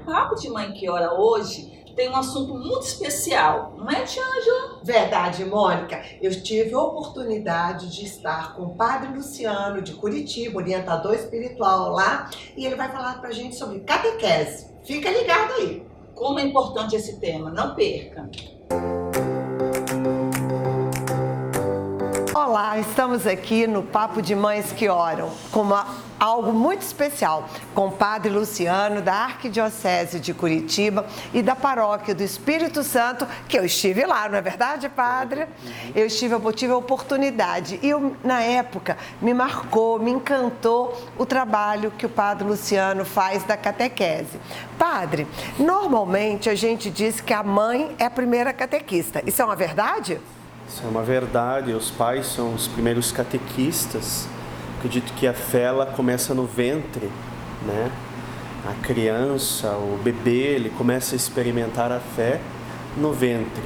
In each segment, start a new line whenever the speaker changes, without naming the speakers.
Papo de Mãe que Ora hoje tem um assunto muito especial, não é, tia Ângela?
Verdade, Mônica. Eu tive a oportunidade de estar com o Padre Luciano de Curitiba, orientador espiritual lá, e ele vai falar pra gente sobre catequese. Fica ligado aí.
Como é importante esse tema, não perca.
Olá, estamos aqui no Papo de Mães que Oram, com algo muito especial, com o Padre Luciano, da Arquidiocese de Curitiba e da Paróquia do Espírito Santo, que eu estive lá, não é verdade, Padre? Eu tive a oportunidade e na época me marcou, me encantou o trabalho que o Padre Luciano faz da catequese. Padre, normalmente a gente diz que a mãe é a primeira catequista, isso é uma verdade?
Isso é uma verdade, os pais são os primeiros catequistas. Acredito que a fé ela começa no ventre, né? A criança, o bebê, ele começa a experimentar a fé no ventre.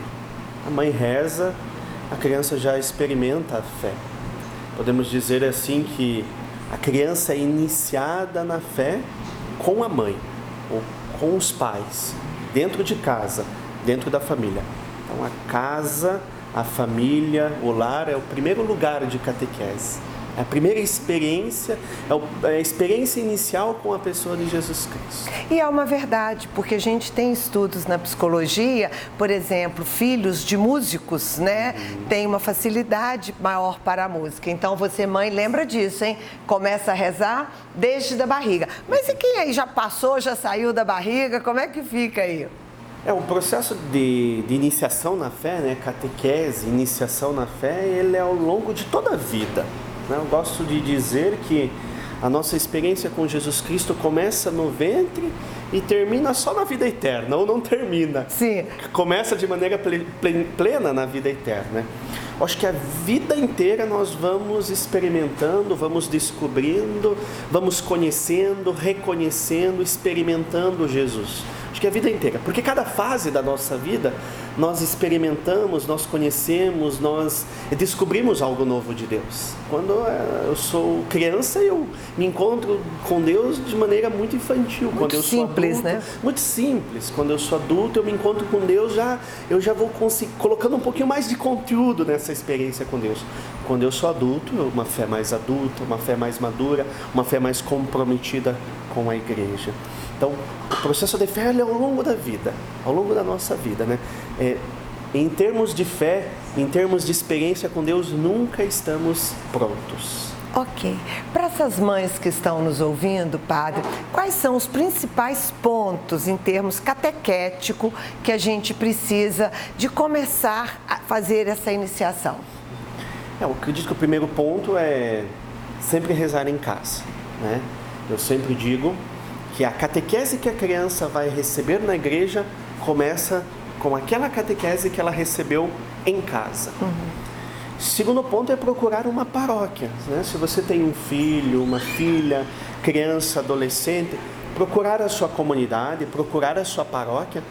A mãe reza, a criança já experimenta a fé. Podemos dizer assim que a criança é iniciada na fé com a mãe, ou com os pais, dentro de casa, dentro da família. Então a casa, a família, o lar é o primeiro lugar de catequese. É a primeira experiência, é a experiência inicial com a pessoa de Jesus Cristo.
E é uma verdade, porque a gente tem estudos na psicologia, por exemplo, filhos de músicos, né, têm uma facilidade maior para a música. Então você, mãe, lembra disso, hein? Começa a rezar desde a barriga. Mas e quem aí já passou, já saiu da barriga, como é que fica aí?
O processo de iniciação na fé, né, catequese, iniciação na fé, ele é ao longo de toda a vida. Né? Eu gosto de dizer que a nossa experiência com Jesus Cristo começa no ventre e termina só na vida eterna, ou não termina.
Sim.
Começa de maneira plena na vida eterna. Né? Eu acho que a vida inteira nós vamos experimentando, vamos descobrindo, vamos conhecendo, reconhecendo, experimentando Jesus. Acho que a vida inteira, porque cada fase da nossa vida nós experimentamos, nós conhecemos, nós descobrimos algo novo de Deus. Quando eu sou criança, eu me encontro com Deus de maneira muito infantil.
Muito simples,
adulto,
né?
Muito simples. Quando eu sou adulto, eu me encontro com Deus, eu já vou colocando um pouquinho mais de conteúdo nessa experiência com Deus. Quando eu sou adulto, uma fé mais adulta, uma fé mais madura, uma fé mais comprometida com a igreja. Então, o processo de fé é ao longo da vida, ao longo da nossa vida, né? Em termos de fé, em termos de experiência com Deus, nunca estamos prontos.
Ok. Para essas mães que estão nos ouvindo, Padre, quais são os principais pontos em termos catequético que a gente precisa de começar a fazer essa iniciação?
Eu acredito que o primeiro ponto é sempre rezar em casa, né? Eu sempre digo que a catequese que a criança vai receber na igreja começa com aquela catequese que ela recebeu em casa. Segundo ponto é procurar uma paróquia, né? Se você tem um filho, uma filha, criança, adolescente, procurar a sua comunidade, procurar a sua paróquia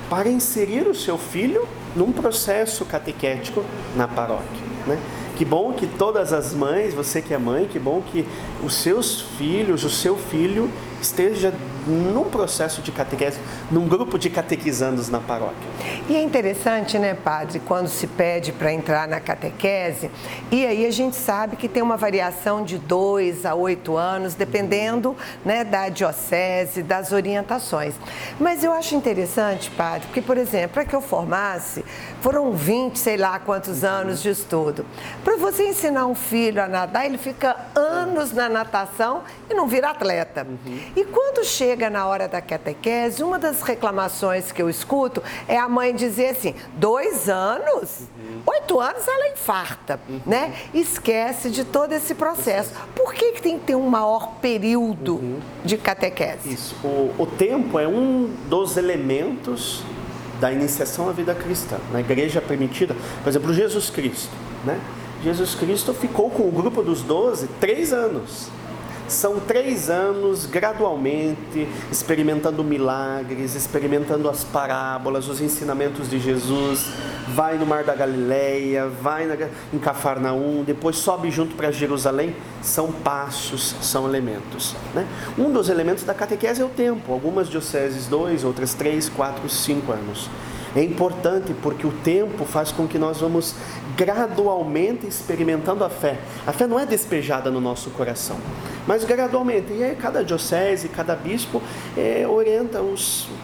para inserir o seu filho num processo catequético na paróquia, né? Que bom que todas as mães, você que é mãe, que bom que os seus filhos, o seu filho esteja num processo de catequese, num grupo de catequizandos na paróquia.
E é interessante, né, Padre, quando se pede para entrar na catequese, e aí a gente sabe que tem uma variação de 2 a 8 anos, dependendo, né, da diocese, das orientações. Mas eu acho interessante, Padre, porque, por exemplo, para que eu formasse, foram 20, sei lá quantos anos de estudo. Para você ensinar um filho a nadar, ele fica anos na natação e não vira atleta. E quando chega na hora da catequese, uma das reclamações que eu escuto é a mãe dizer assim, 2 anos? 8 anos ela infarta, né? Esquece de todo esse processo. Por que tem que ter um maior período de catequese?
Isso. O tempo é um dos elementos da iniciação à vida cristã. Na igreja permitida, por exemplo, Jesus Cristo, né? Jesus Cristo ficou com o grupo dos 12 3 anos. São 3 anos gradualmente experimentando milagres, experimentando as parábolas, os ensinamentos de Jesus. Vai no Mar da Galileia, vai em Cafarnaum, depois sobe junto para Jerusalém. São passos, são elementos, né? Um dos elementos da catequese é o tempo. Algumas dioceses 2, outras 3, 4, 5 anos. É importante porque o tempo faz com que nós vamos gradualmente experimentando a fé. A fé não é despejada no nosso coração, mas gradualmente. E aí cada diocese, cada bispo orienta o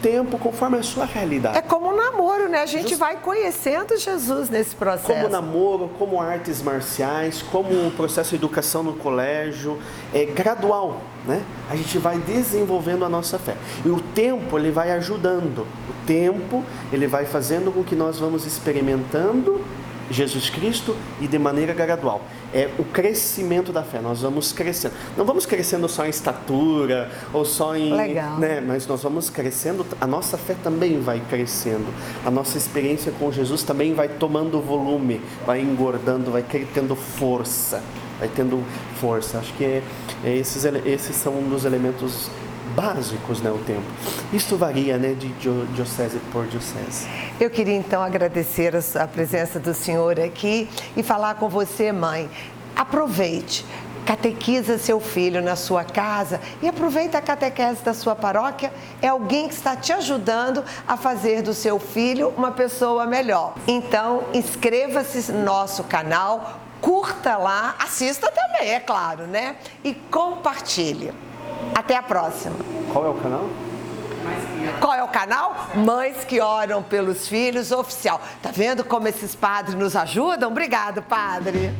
tempo conforme a sua realidade.
É como um namoro, né? A gente vai conhecendo Jesus nesse processo.
Como namoro, como artes marciais, como o processo de educação no colégio, é gradual, né? A gente vai desenvolvendo a nossa fé. E o tempo, ele vai ajudando. O tempo, ele vai fazendo com que nós vamos experimentando Jesus Cristo e de maneira gradual. É o crescimento da fé, nós vamos crescendo. Não vamos crescendo só em estatura ou só em...
Legal.
Né? Mas nós vamos crescendo, a nossa fé também vai crescendo. A nossa experiência com Jesus também vai tomando volume, vai engordando, vai tendo força. Vai tendo força. Acho que esses são um dos elementos básicos, né, o tempo. Isso varia, né, de diocese por diocese.
Eu queria então agradecer a presença do senhor aqui e falar com você, mãe. Aproveite, catequiza seu filho na sua casa e aproveita a catequese da sua paróquia. É alguém que está te ajudando a fazer do seu filho uma pessoa melhor. Então, inscreva-se no nosso canal, curta lá, assista também, é claro, né? E compartilhe. Até a próxima.
Qual é o canal?
Qual é o canal? Mães que Oram pelos Filhos Oficial. Tá vendo como esses padres nos ajudam? Obrigado, padre.